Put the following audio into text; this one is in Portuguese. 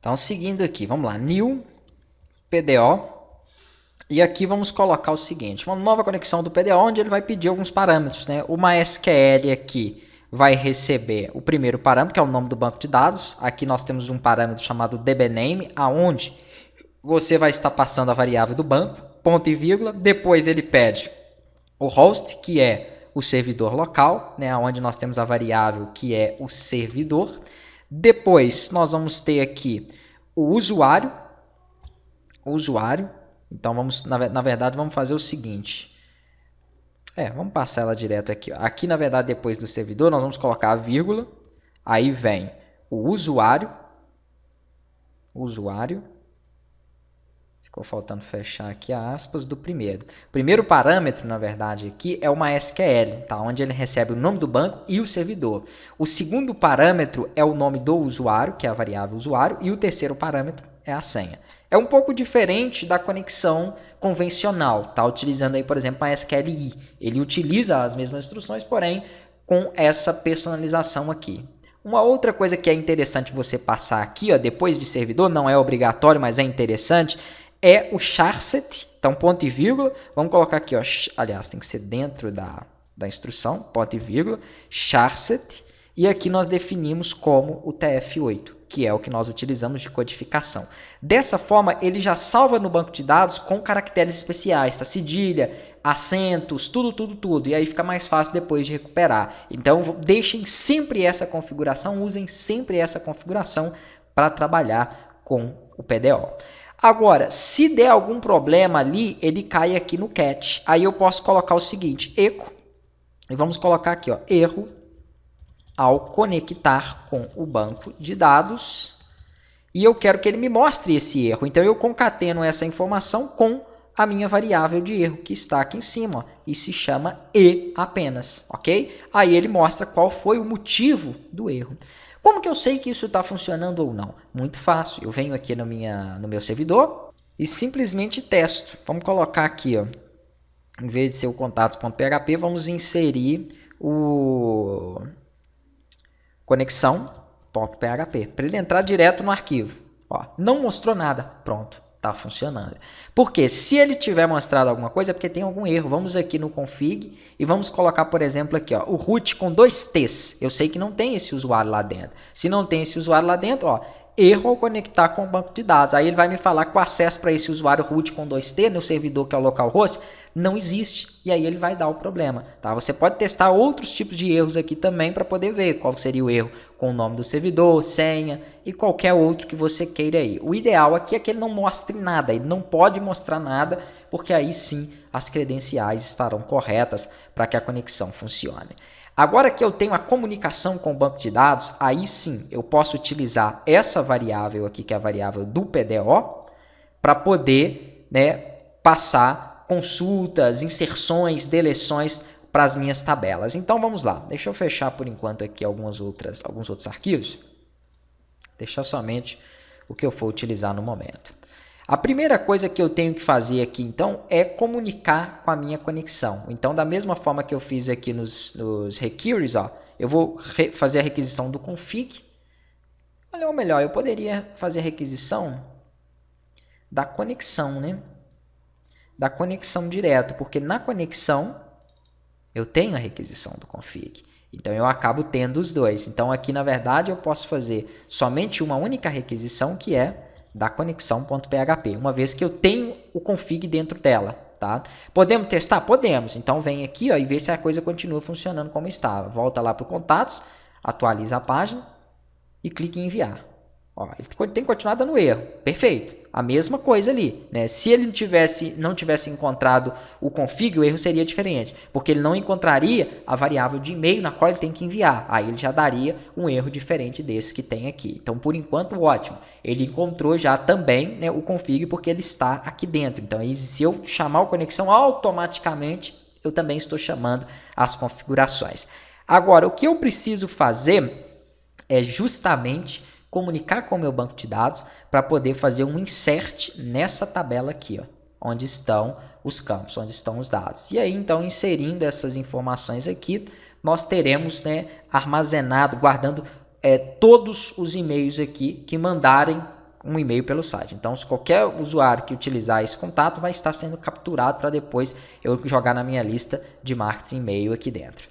Então, seguindo aqui, vamos lá, new PDO, e aqui vamos colocar o seguinte, uma nova conexão do PDO, onde ele vai pedir alguns parâmetros, né? O MySQL aqui vai receber o primeiro parâmetro, que é o nome do banco de dados. Aqui nós temos um parâmetro chamado dbName, aonde você vai estar passando a variável do banco, ponto e vírgula. Depois ele pede o host, que é o servidor local, né, onde nós temos a variável que é o servidor. Depois nós vamos ter aqui o usuário. Então vamos, na verdade, vamos fazer o seguinte. Vamos passar ela direto aqui. Aqui, na verdade, depois do servidor, nós vamos colocar a vírgula. Aí vem o usuário. Ficou faltando fechar aqui a aspas do primeiro. O primeiro parâmetro, na verdade, aqui é o MySQL, tá? Onde ele recebe o nome do banco e o servidor. O segundo parâmetro é o nome do usuário, que é a variável usuário. E o terceiro parâmetro é a senha. É um pouco diferente da conexão convencional, tá? Utilizando aí, por exemplo, MySQLi. Ele utiliza as mesmas instruções, porém com essa personalização aqui. Uma outra coisa que é interessante você passar aqui, ó, depois de servidor, não é obrigatório, mas é interessante, é o charset. Então, ponto e vírgula. Vamos colocar aqui, ó, aliás, tem que ser dentro da instrução, ponto e vírgula, charset. E aqui nós definimos como o TF8, que é o que nós utilizamos de codificação. Dessa forma, ele já salva no banco de dados com caracteres especiais, tá? Cedilha, acentos, tudo. E aí fica mais fácil depois de recuperar. Então, deixem sempre essa configuração, usem sempre essa configuração para trabalhar com o PDO. Agora, se der algum problema ali, ele cai aqui no catch. Aí eu posso colocar o seguinte, echo, e vamos colocar aqui, ó, erro ao conectar com o banco de dados, e eu quero que ele me mostre esse erro. Então, eu concateno essa informação com a minha variável de erro, que está aqui em cima, ó, e se chama e apenas, ok? Aí ele mostra qual foi o motivo do erro. Como que eu sei que isso está funcionando ou não? Muito fácil, eu venho aqui no meu servidor e simplesmente testo. Vamos colocar aqui, ó, em vez de ser o contatos.php, vamos inserir o conexão.php, para ele entrar direto no arquivo. Ó, não mostrou nada, pronto, está funcionando. Porque se ele tiver mostrado alguma coisa, é porque tem algum erro. Vamos aqui no config e vamos colocar, por exemplo, aqui, ó, o root com 2 T's. Eu sei que não tem esse usuário lá dentro. Se não tem esse usuário lá dentro, ó, erro ao conectar com o banco de dados. Aí ele vai me falar que o acesso para esse usuário root com 2T no servidor, que é o localhost, não existe. E aí ele vai dar o problema. Tá? Você pode testar outros tipos de erros aqui também para poder ver qual seria o erro com o nome do servidor, senha e qualquer outro que você queira aí. O ideal aqui é que ele não mostre nada. Ele não pode mostrar nada, porque aí sim as credenciais estarão corretas para que a conexão funcione. Agora que eu tenho a comunicação com o banco de dados, aí sim eu posso utilizar essa variável aqui, que é a variável do PDO, para poder, né, passar consultas, inserções, deleções para as minhas tabelas. Então vamos lá, deixa eu fechar por enquanto aqui alguns outros arquivos, deixar somente o que eu for utilizar no momento. A primeira coisa que eu tenho que fazer aqui, então, é comunicar com a minha conexão. Então, da mesma forma que eu fiz aqui nos requeries, ó, eu vou fazer a requisição do config. Ou melhor, eu poderia fazer a requisição da conexão, né? Da conexão direto, porque na conexão eu tenho a requisição do config. Então, eu acabo tendo os dois. Então, aqui, na verdade, eu posso fazer somente uma única requisição, que é da conexão.php, uma vez que eu tenho o config dentro dela, tá? Podemos testar? Podemos. Então, vem aqui, ó, e vê se a coisa continua funcionando como estava. Volta lá para o contatos, atualiza a página e clique em enviar. Ó, ele tem que continuar dando erro. Perfeito. A mesma coisa ali, né? Se ele não tivesse encontrado o config, o erro seria diferente, porque ele não encontraria a variável de e-mail na qual ele tem que enviar. Aí ele já daria um erro diferente desse que tem aqui. Então, por enquanto, ótimo. Ele encontrou já também, né, o config, porque ele está aqui dentro. Então, aí, se eu chamar o conexão, automaticamente eu também estou chamando as configurações. Agora, o que eu preciso fazer é justamente comunicar com o meu banco de dados para poder fazer um insert nessa tabela aqui, ó, onde estão os campos, onde estão os dados. E aí, então, inserindo essas informações aqui, nós teremos, né, armazenado, guardando todos os e-mails aqui que mandarem um e-mail pelo site. Então, se qualquer usuário que utilizar esse contato vai estar sendo capturado para depois eu jogar na minha lista de marketing e-mail aqui dentro.